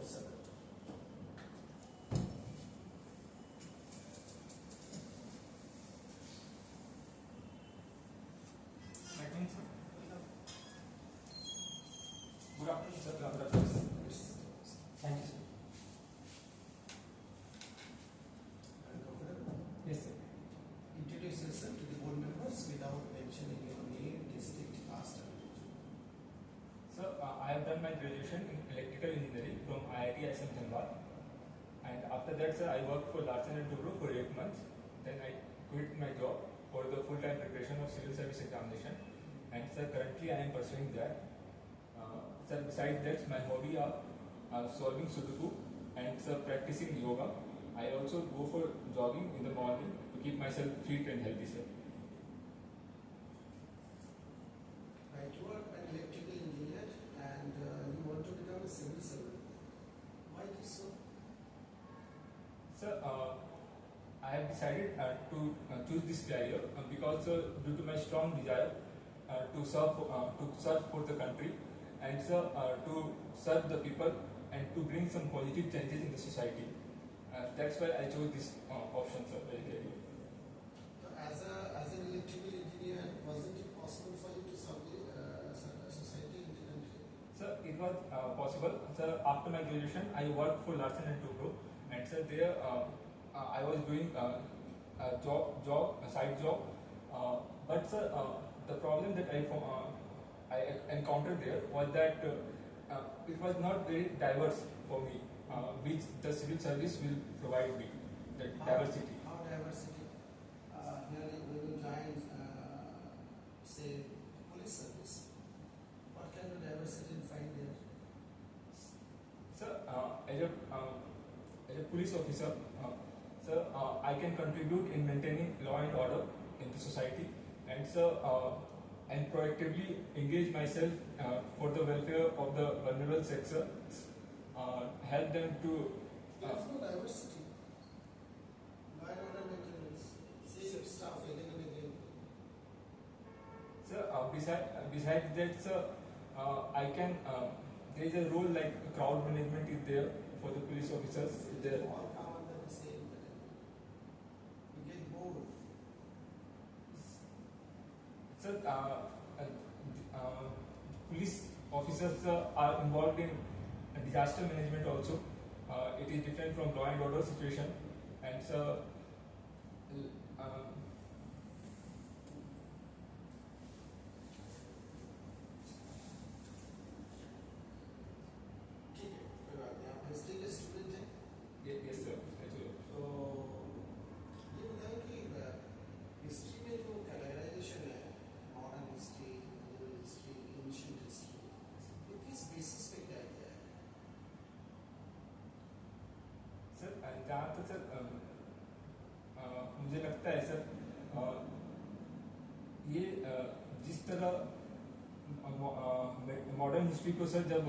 7. Good afternoon, sir. Thank you, sir. Yes, sir. Introduce yourself to the board members without mentioning your name, district, caste, and religion. Sir, I have done my graduation in electrical engineering from IIT ISM Dhanbad, and after that, sir, I worked for Larsen and Toubro for 8 months. Then I quit my job for the full-time preparation of civil service examination, and sir, currently I am pursuing that. Sir, besides that, my hobby are solving Sudoku and sir, practicing yoga. I also go for jogging in the morning to keep myself fit and healthy, sir. Right, you are an electrical engineer and you want to become a civil servant. Why this so? Sir, I have decided to choose this career because due to my strong desire to serve for the country and sir, to serve the people and to bring some positive changes in the society. That's why I chose this option, sir. So as an electrical engineer, wasn't it possible for you to serve the society in the country? Sir, it was possible. Sir, after my graduation, I worked for Larsen and Toubro, and sir, there I was doing a side job. But sir, the problem that I encountered there was that it was not very diverse for me, which the civil service will provide me, the diversity. How diversity? Here we will join, say, police service. What kind of diversity you find there? Sir, as a police officer, sir, I can contribute in maintaining law and order in the society, and sir, and proactively engage myself for the welfare of the vulnerable sector, help them to. There is no diversity. Law and order maintenance, same staff again and again. Sir, besides that, sir, I can. There is a role like crowd management is there for the police officers. There. All come under the same category. You get bored. Sir, police officers are involved in disaster management also. It is different from law and order situation, and sir, ठीक है, कोई बात नहीं। आप history के student हैं, yes sir, actually. तो ये बताएं कि हिस्ट्री में जो कैटेगराइजेशन है, modern history, medieval history, ancient history, ये किस बेसिस पे किया गया है? सर, जहाँ तक सर मुझे लगता है सर, ये जिस तरह मॉडर्न हिस्ट्री को सर जब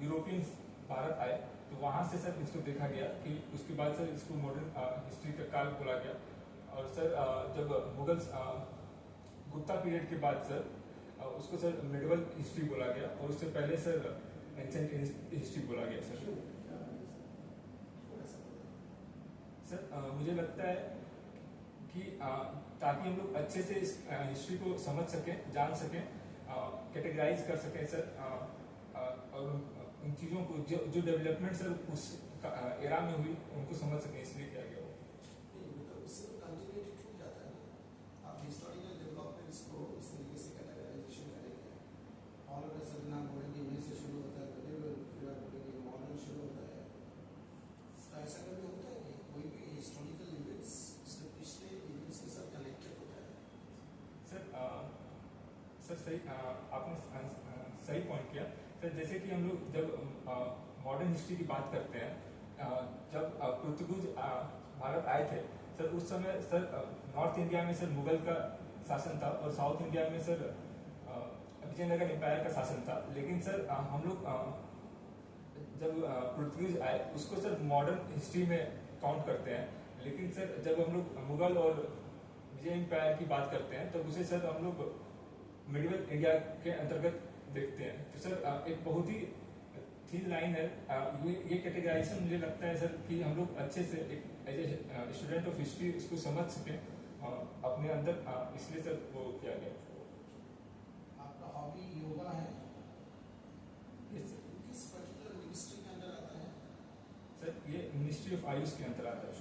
यूरोपियंस भारत आए तो वहाँ से सर इसको देखा गया कि उसके बाद सर इसको मॉडर्न हिस्ट्री का काल बोला गया, और सर जब मुगल गुप्ता पीरियड के बाद सर उसको सर मिडिवल हिस्ट्री बोला गया, और उससे पहले सर एंशिएंट हिस्ट्री बोला गया सर। सर, मुझे लगता है कि ताकि हम लोग अच्छे से इस हिस्ट्री को समझ सकें, जान सकें, कैटेगराइज कर सकें सर, और उन चीज़ों को जो डेवलपमेंट सर उस एरा में हुई उनको समझ सकें, इसलिए किया गया हो। नहीं, मतलब उससे तो कंटिन्यूटी छूट जाता है ना। आप हिस्टोरिकल डेवलपमेंट्स को इस तरीके से कैटेगराइजेशन करेंगे, ऑल ऑफ अ सडन आप बोलेंगे ये से शुरू होता है मिडिवल, फिर आप बोलेंगे मॉडर्न शुरू होता है। तो ऐसा कभी होता है कि कोई भी हिस्टोरिकल इवेंट्स उसके पिछले इवेंट्स के साथ कनेक्टेड होता है? सर, सही, आपने सही पॉइंट किया सर। जैसे कि हम लोग जब मॉडर्न हिस्ट्री की बात करते हैं, जब पोर्तुगीज भारत आए थे सर, उस समय सर नॉर्थ इंडिया में सर मुगल का शासन था, और साउथ इंडिया में सर विजयनगर एम्पायर का शासन था। लेकिन सर हम लोग जब पोर्तुगीज आए उसको सर मॉडर्न हिस्ट्री में काउंट करते हैं, लेकिन सर जब हम लोग मुगल और विजय एम्पायर की बात करते हैं तब उसे सर हम लोग मिडिवल इंडिया के अंतर्गत देखते हैं। तो सर एक बहुत ही थिन लाइन है। ये कैटेगराइजेशन मुझे लगता है सर कि हम लोग अच्छे से एक as a student of history इसको समझ सकें अपने अंदर, इसलिए सर वो किया गया। आपका हॉबी योगा है, Yes, sir. किस पर्टिकुलर मिनिस्ट्री के अंदर आता है? सर ये मिनिस्ट्री ऑफ आयुष के अंतर आता है।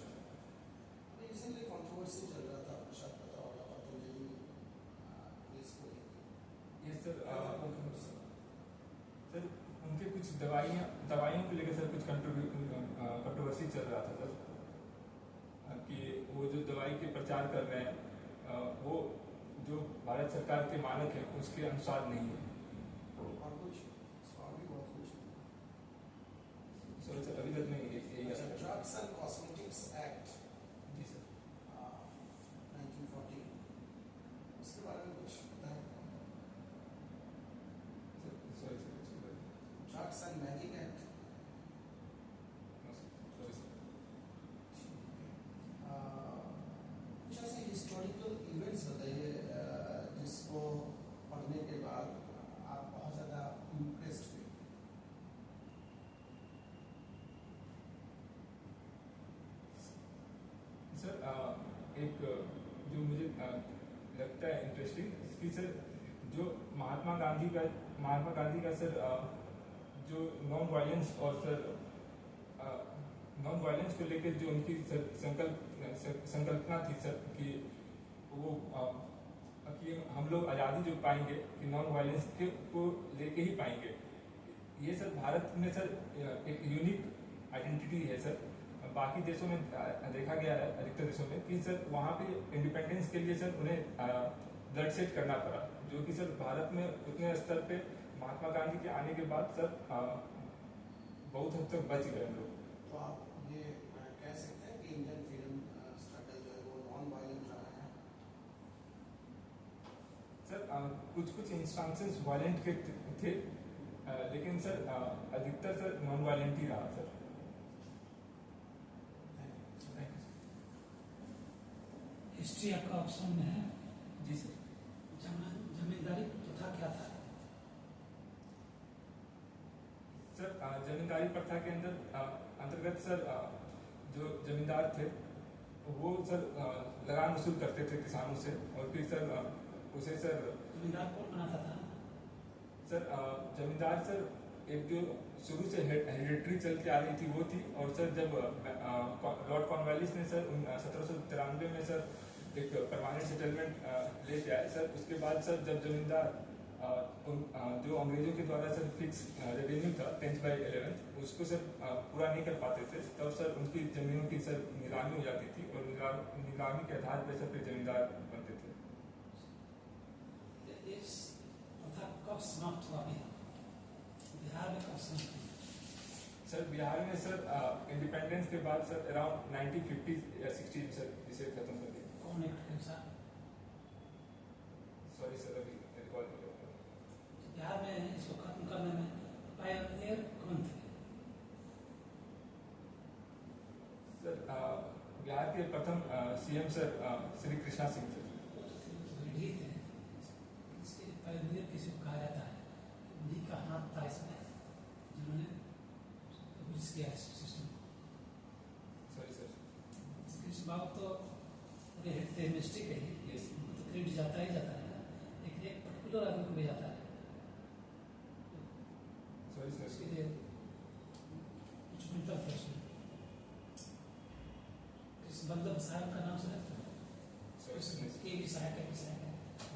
रिसेंटली कंट्रोवर्सी चल रहा था, आपको शायद पता होगा, पतंजलि केस को लेकर। ये सर कंट्रोवर्सी सर उनके कुछ दवाइयों को लेकर सर कुछ कंट्रोवर्सी चल रहा था सर, कि वो जो दवाई के प्रचार कर रहे हैं वो जो भारत सरकार के मानक है उसके अनुसार नहीं है। और कुछ स्वाद भी बहुत कुछ सर अभी तक नहीं यही ड्रग्स एंड कॉस्मेटिक्स एक्ट जी सर। 1940, उसके बारे में कुछ पता है? Sorry sir drugs and magic act, sorry sir. कुछ ऐसे हिस्टोरिकल इवेंट्स बताइए जिसको पढ़ने के बाद आप बहुत ज़्यादा इम्प्रेस्ड हुए। सर एक जो मुझे लगता है इंटरेस्टिंग कि सर जो महात्मा गांधी का सर जो नॉन वायलेंस और सर नॉन वायलेंस को लेकर जो उनकी सर संकल्पना थी सर कि वो कि हम लोग आज़ादी जो पाएंगे कि नॉन वायलेंस को लेके ही पाएंगे। ये सर भारत में सर एक यूनिक आइडेंटिटी है सर। बाकी देशों में देखा गया है, अधिकतर देशों में, कि सर वहाँ पे इंडिपेंडेंस के लिए सर उन्हें ब्लड सेट करना पड़ा, जो कि सर भारत में उतने स्तर पे महात्मा गांधी के आने के बाद सर बहुत हद तक बच गए हम लोग। तो आप ये कह सकते हैं कि इंडियन फ्रीडम स्ट्रगल जो है वो नॉन वायलेंट रहा है? सर कुछ इंस्टांसेस वायलेंट के थे, लेकिन सर अधिकतर सर नॉन वायलेंट ही रहा सर। हिस्ट्री आपका ऑप्शन में है जी सर। जमींदारी प्रथा क्या था? सर जमींदारी प्रथा के अंतर्गत सर जो जमींदार थे वो सर लगान वसूल करते थे किसानों से, और फिर सर उसे सर जमींदार कौन बनाता था? सर जमींदार सर एक जो शुरू से हेरिडेटरी चल के आ रही थी वो थी, और सर जब लॉर्ड कॉर्नवालिस ने सर 1793 में सर एक परमानेंट सेटलमेंट लेके आए सर, उसके बाद सर जब जमींदार जो अंग्रेजों के द्वारा सर फिक्स रेवेन्यू था 10/11 उसको सर पूरा नहीं कर पाते थे, तब सर उनकी जमीनों की सर नीलामी हो जाती थी, और नीलामी के आधार पर सर फिर जमींदार बनते थे। इस प्रथा कब समाप्त हुआ बिहार में? कब समाप्त हुआ? सर बिहार में सर इंडिपेंडेंस के बाद सर अराउंड 1950 या 60 सर इसे खत्म कर दिया। कौन एक्ट के अनुसार? सॉरी सर अभी रिकॉल नहीं कर पाया। बिहार में इसको खत्म करने में पायनियर कौन थे? सर बिहार के प्रथम CM sir Shri Krishna Singh sir. Reddy थे। इसके पायनियर किसी को कहा जाता है, उन्हीं का हाथ था इसमें जिन्होंने यूज किया इस system. Sorry sir. Krishna Babu तो हेड थे मिनिस्ट्री के ही, यस तो क्रेडिट जाता ही जाता है, लेकिन एक पर्टिकुलर आदमी को भी जाता है। Sorry sir. उसके लिए कुछ मेंटल प्रश्न। कृष्ण बल्लभ साहब का नाम सुना था? Sorry sir. के भी सहायक है,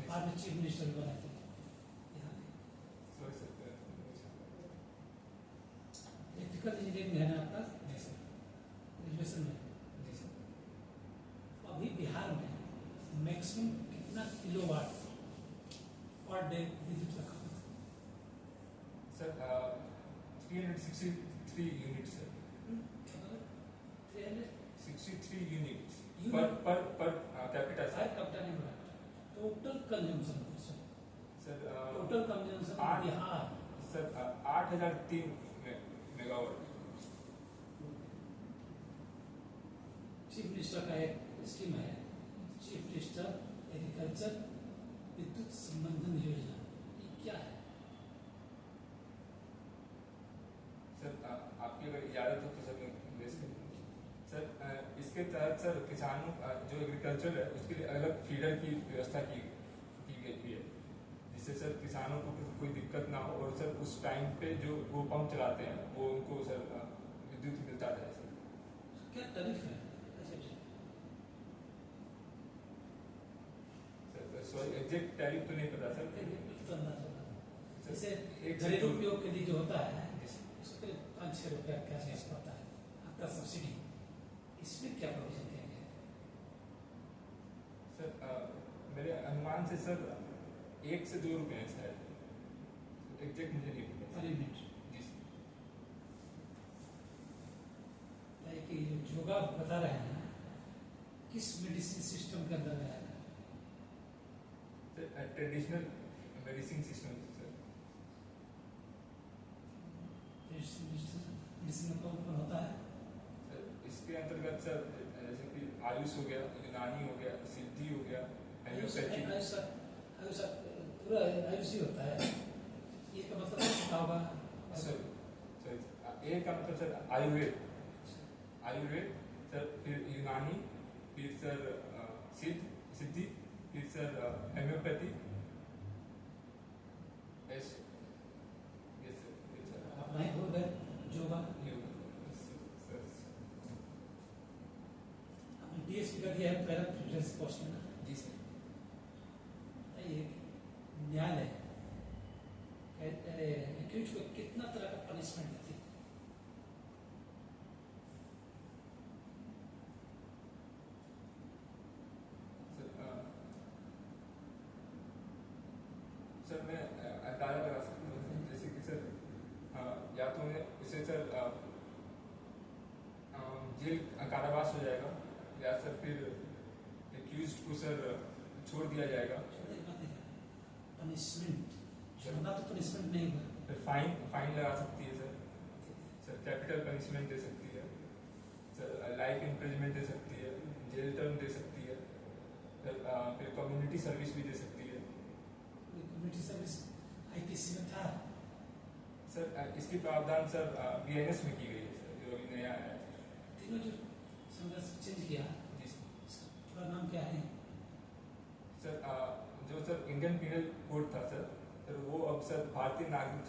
बाद में चीफ मिनिस्टर भी बने थे यहाँ के। Sorry sir. इलेक्ट्रिकल इंजीनियरिंग है ना आपका? जी सर। ग्रेजुएशन में। जी सर। तो अभी बिहार में मैक्सिमम कितना किलोवाट पर डे विद्युत रखा हुआ है? Sir 363 units sir. 63 units per capita sir. नहीं बना total consumption sir total consumption Bihar sir 8003 megawatt. Chief minister का एक स्कीम है, चीफ मिनिस्टर एग्रीकल्चर विद्युत संबंधन योजना। ये क्या है? आपकी अगर इजाज़त हो तो सर मैं इंग्लिश करूँगा। सर इसके तहत सर किसानों जो एग्रीकल्चर है उसके लिए अलग फीडर की व्यवस्था की गई है, जिससे सर किसानों को कोई दिक्कत ना हो और सर उस टाइम पे जो वो पंप चलाते हैं वो उनको सर विद्युत मिलता रहे सर। क्या टैरिफ है? सॉरी एग्जैक्ट टैरिफ तो नहीं पता सर। तो अंदाजा लगा। जैसे एक से घरेलू दो- उपयोग के लिए जो होता है जी उस पर 5-6 रुपया के आसपास पड़ता है आपका सब्सिडी, इसमें क्या प्रोविजन किया गया है? सर मेरे अनुमान से सर 1 से 2 रुपए हैं शायद, एग्जैक्ट मुझे नहीं पता पर यूनिट जी सर। कि जो आप बता रहे हैं किस मेडिसिन सिस्टम के अंदर है? Sir traditional medicine system sir. Medicine कौन कौन होता है? सर इसके अंतर्गत सर जैसे कि आयुष हो गया, यूनानी हो गया, सिद्धि हो गया, हेमियोपैथी। आयुष पूरा आयुष ही होता है, ये का मतलब क्या होगा? सर ए का मतलब सर आयुर्वेद, आयुर्वेद सर, फिर यूनानी, फिर सर सिद्धि, फिर sir homeopathy. Yes yes sir. आप नहीं भूल गए योगा, सर आपने डीएसपी का दिया है पहला प्रेफरेंस पोस्ट में ना? जी सर। ये न्यायालय एक्यूज को कितना तरह का पनिशमेंट देती है? सर मैं अंदाजा लगा सकता हूँ जैसे कि सर या तो उन्हें उसे सर जेल कारावास हो जाएगा, या सर फिर एक्यूज को सर छोड़ दिया जाएगा। पनिशमेंट छोड़ना तो पनिशमेंट नहीं हुआ, फिर फाइन लगा सकती है सर कैपिटल पनिशमेंट दे सकती है सर, लाइफ इम्प्रिजमेंट दे सकती है, जेल टर्म दे सकती है, फिर कम्युनिटी सर्विस भी दे सकती है। कम्युनिटी सर्विस आईपीसी में था सर इसकी प्रावधान सर बीएनएस में की गई है सर, जो अभी नया आया है। तीनों जो संघर्ष चेंज किया, जी सर। पूरा नाम क्या है? सर जो सर इंडियन पीनल कोड था सर वो अब सर भारतीय नागरिक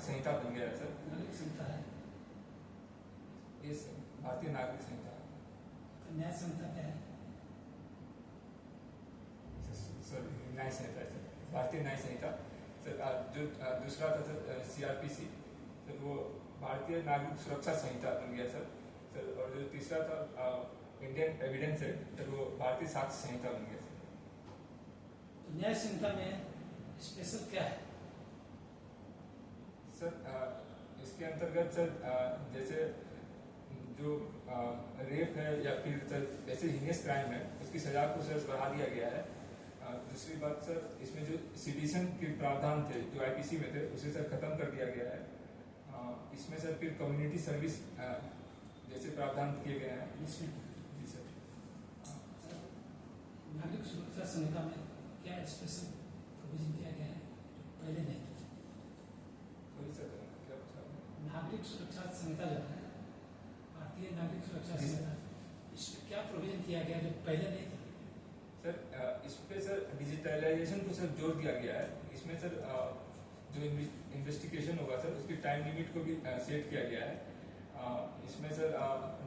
संहिता बन गया है सर। नागरिक संहिता है। ये सर भारतीय नागरिक संहिता। तो न्याय संहिता क्या है? सर न्याय संहिता है सर, भारतीय न्याय संहिता सर। जो दूसरा था सर सीआरपीसी सर, वो भारतीय नागरिक सुरक्षा संहिता बन गया सर। और जो तीसरा था इंडियन एविडेंस है सर, वो भारतीय साक्ष्य संहिता बन गया सर। तो न्याय संहिता में स्पेशल क्या है? सर इसके अंतर्गत सर जैसे जो रेप है या फिर सर ऐसे हीनियस क्राइम है उसकी सजा को सर बढ़ा दिया गया है। दूसरी बात सर, इसमें जो सिटीजन के प्रावधान थे जो आईपीसी में थे उसे सर खत्म कर दिया गया है। इसमें सर फिर कम्युनिटी सर्विस जैसे प्रावधान किए गए हैं। इसमें जी सर। नागरिक सुरक्षा संहिता में क्या स्पेशल प्रोविजन किया गया है जो पहले नहीं था? सॉरी सर क्या पूछा आपने? नागरिक सुरक्षा संहिता जो है, भारतीय नागरिक सुरक्षा जी सर। संहिता, इसमें क्या प्रोविजन किया गया जो पहले नहीं था? सर इस पे सर डिजिटलाइजेशन को सर जोर दिया गया है। इसमें सर जो इन्वेस्टिगेशन होगा सर उसकी टाइम लिमिट को भी सेट किया गया है। इसमें सर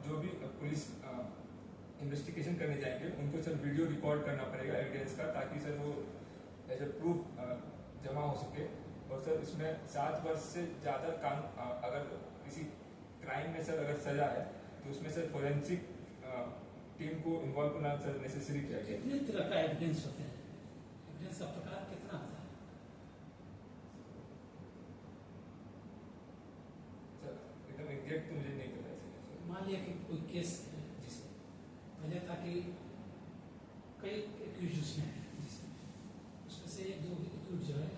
जो भी पुलिस इन्वेस्टिगेशन करने जाएंगे उनको सर वीडियो रिकॉर्ड करना पड़ेगा एविडेंस का, ताकि सर वो एज ए प्रूफ जमा हो सके। और सर इसमें 7 वर्ष से ज़्यादा अगर किसी क्राइम में सर अगर सजा है तो उसमें सर फोरेंसिक टीम को इन्वॉल्व करना सर नेसेसरी किया गया। कितने तरह का एविडेंस होते हैं? एविडेंस का प्रकार कितना होता है? सर एकदम एग्जैक्ट तो मुझे नहीं पता सर। मान लिया कि कोई केस है, जी सर। पहले था कि कई एक्यूज उसमें है, जी सर। उसमें से एक दो एक्यूज जो है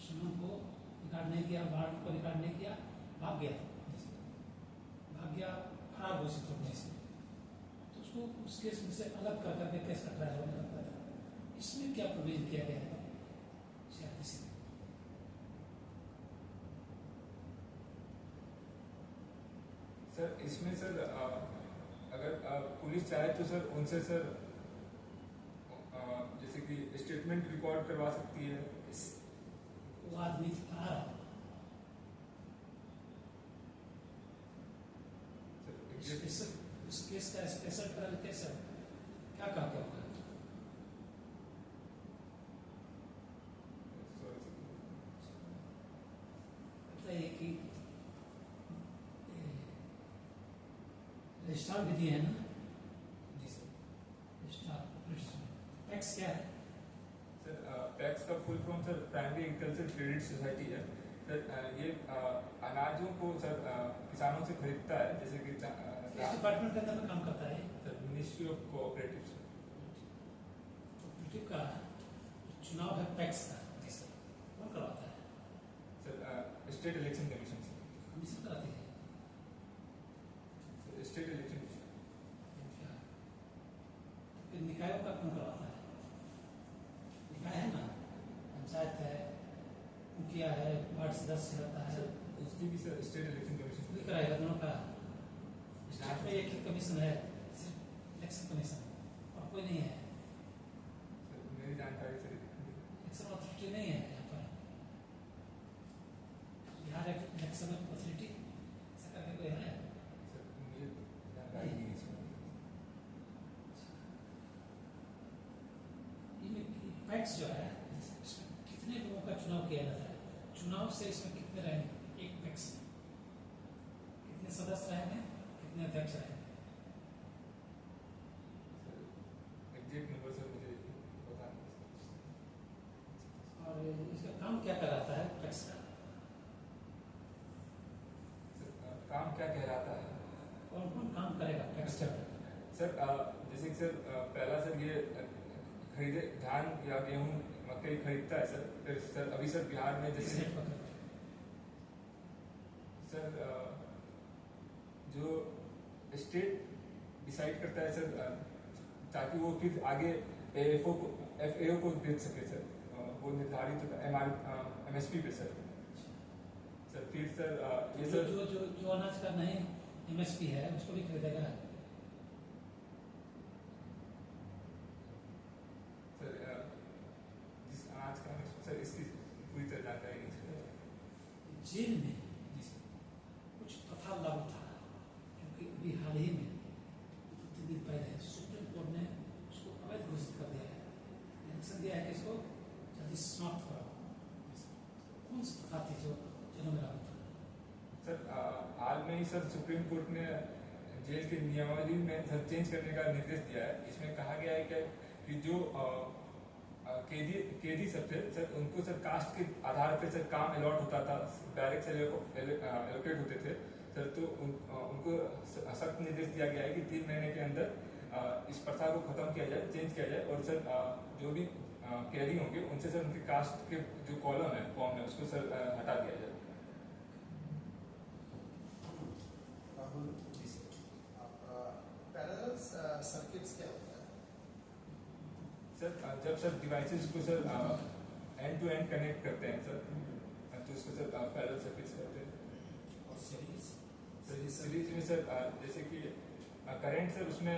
सुमन को रिकॉर्ड नहीं किया, वारंट को रिकॉर्ड नहीं किया, भाग गया, जी सर। भाग गया, फरार घोषित हो गया, तो उसको उस केस में से अलग कर करके केस का ट्रायल होने लगता था। इसमें क्या प्रोविजन किया गया है सीआरपीसी में? सर इसमें सर अगर पुलिस चाहे तो सर उनसे सर जैसे कि स्टेटमेंट रिकॉर्ड करवा सकती है। वो आदमी कहाँ रहा? इस केस का स्पेशल ट्रायल कैसे क्या कहा क्या होगा? बताइए कि रजिस्ट्रार विधि है ना? जी सर। रजिस्ट्रार टैक्स क्या है? सर पैक्स का full form sir primary agriculture credit society है। सर ये अनाजों को सर किसानों से खरीदता है, जैसे कि किस डिपार्टमेंट के अंदर में काम करता है? Sir ministry of cooperative. Cooperative का चुनाव है पैक्स का, जी सर। कौन करवाता है? सर स्टेट इलेक्शन कमीशन से। कमीशन कराती है? सर स्टेट इलेक्शन क्या? फिर निकायों का कौन करवाता है? निकाय है ना, पंचायत है, मुखिया है, वार्ड सदस्य रहता है, उसकी भी सर स्टेट इलेक्शन कमीशन वही कराएगा दोनों का। स्टेट में एक ही कमीशन है, इलेक्शन कमीशन, और कोई नहीं है। सर मेरी जानकारी सर इलेक्शन अथॉरिटी नहीं है यहाँ पर। बिहार इलेक्शन अथॉरिटी ऐसा करके कोई है? सर मुझे जानकारी नहीं है इसमें। पैक्स जो है इसमें कितने लोगों का चुनाव किया जाता है? चुनाव से इसमें कितने रहेंगे एक पैक्स में? कितने सदस्य रहेंगे, कितने अध्यक्ष रहेंगे? एग्जैक्ट नंबर सर मुझे पता नहीं और इसका काम क्या कराता है पैक्स का? सर काम क्या कहलाता है? कौन कौन काम करेगा पैक्स का? सर जैसे कि सर पहला सर ये खरीदे धान या गेहूं मकई खरीदता है सर। फिर सर अभी सर बिहार में किस जैसे रेट पर करता सर जो स्टेट डिसाइड करता है सर, ताकि वो फिर आगे एएफओ को बेच सके सर। वो निर्धारित MSP पे सर। सर फिर सर है? ये जो सर जो जो जो अनाज का नहीं MSP है उसको भी खरीदेगा? सर जिस अनाज का सर इसकी पूरी तरह जानकारी नहीं सर। जेल में जी सर। कुछ प्रथा लागू था, क्योंकि अभी हाल ही में 2-3 दिन पहले सुप्रीम कोर्ट ने उसको अवैध घोषित कर दिया है, डायरेक्शन दिया है कि इसको जल्दी समाप्त कराओ। कौन सी प्रथा थी जो जेलों में लागू था? सर हाल में ही सर सुप्रीम कोर्ट ने जेल के नियमावली में सर चेंज करने का निर्देश दिया है। इसमें कहा गया है कि जो कैदी सब थे सर, उनको सर कास्ट के आधार पर सर काम अलॉट होता था, डायरेक्ट से एलोकेट होते थे सर। तो उनको सख्त निर्देश दिया गया है कि 3 महीने के अंदर इस प्रथा को खत्म किया जाए, चेंज किया जाए। और सर जो भी कैदी होंगे उनसे सर उनके कास्ट के जो कॉलम है फॉर्म है उसको सर हटा दिया जाए। Rahul ji sir, parallel circuits क्या होता है? सर जब सर डिवाइसेस को sir end to end connect करते हैं सर, तो उसको सर पैरेलल सर्किट्स कहते हैं। और सीरीज सीरीज में सर जैसे कि करंट सर उसमें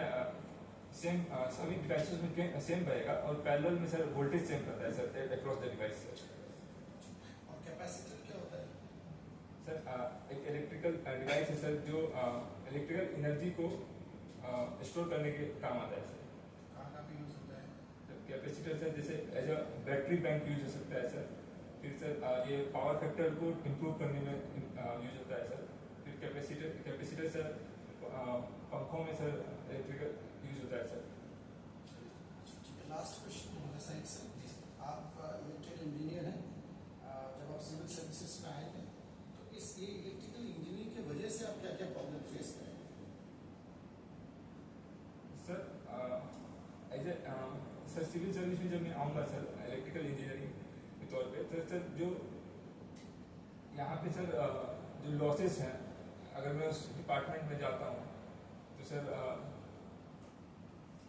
सेम सभी डिवाइसेस में सेम रहेगा, और पैरेलल में सर वोल्टेज सेम करता है sir across the device sir. और कैपेसिटर क्या होता है? सर एक इलेक्ट्रिकल डिवाइस है सर जो इलेक्ट्रिकल एनर्जी को स्टोर करने के काम आता है सर। कहाँ पे यूज होता है? कैपेसिटर सर जैसे as a battery bank use हो सकता है सर। फिर सर ये पावर फैक्टर को इम्प्रूव करने में यूज होता है सर। फिर कैपेसिटर सर पंखों में सर इलेक्ट्रिकल यूज होता है सर। लास्ट क्वेश्चन हमारे साइड से, आप इलेक्ट्रिकल इंजीनियर हैं, जब आप सिविल सर्विसेज में आए थे तो इस ये इलेक्ट्रिकल इंजीनियरिंग की वजह से आप क्या क्या प्रॉब्लम फेस करें? Sir as a sir civil service में जब मैं आऊँगा सर इलेक्ट्रिकल इंजीनियरिंग के तौर पे, तो सर जो यहाँ पे सर जो लॉसेस हैं, अगर मैं उस डिपार्टमेंट में जाता हूँ तो सर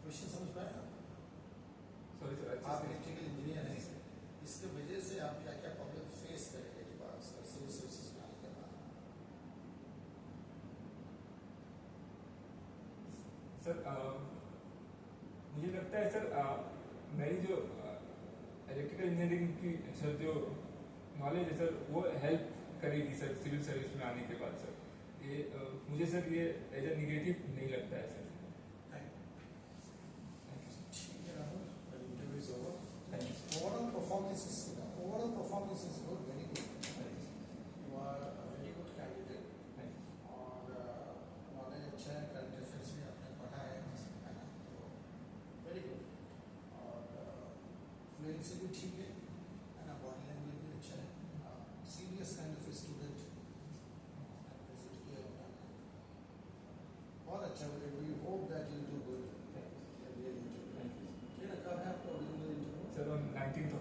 क्वेश्चन समझ पाए आप? सॉरी सर आप अच्छे से इलेक्ट्रिकल इंजीनियर जी हैं, सर। इसके वजह से आप क्या क्या प्रॉब्लम फेस करेंगे सिविल सर्विसेज में आने के बाद? सर मुझे लगता है सर मेरी जो इलेक्ट्रिकल इंजीनियरिंग की सर जो नॉलेज है सर वो हेल्प करेगी सर सिविल सर्विस में आने के बाद सर। ये मुझे सर ये एज ए निगेटिव नहीं लगता है सर। Thank you sir. ठीक है Rahul, the interview is over. Thank you sir. Overall performance is good, very good. You are a very good candidate. Thank you. और नॉलेज अच्छा है, करंट अफेयर्स भी आपने पढ़ा है ना, तो वेरी गुड। और फ्लुएंसी भी ठीक है ना, बॉडी लैंग्वेज भी अच्छा है। Serious kind of student visit किया होगा, बहुत अच्छा। We hope that you do good. Thank you. Real interview. Thank you ठीक है ना, कब है आपका original interview? Sir on 19th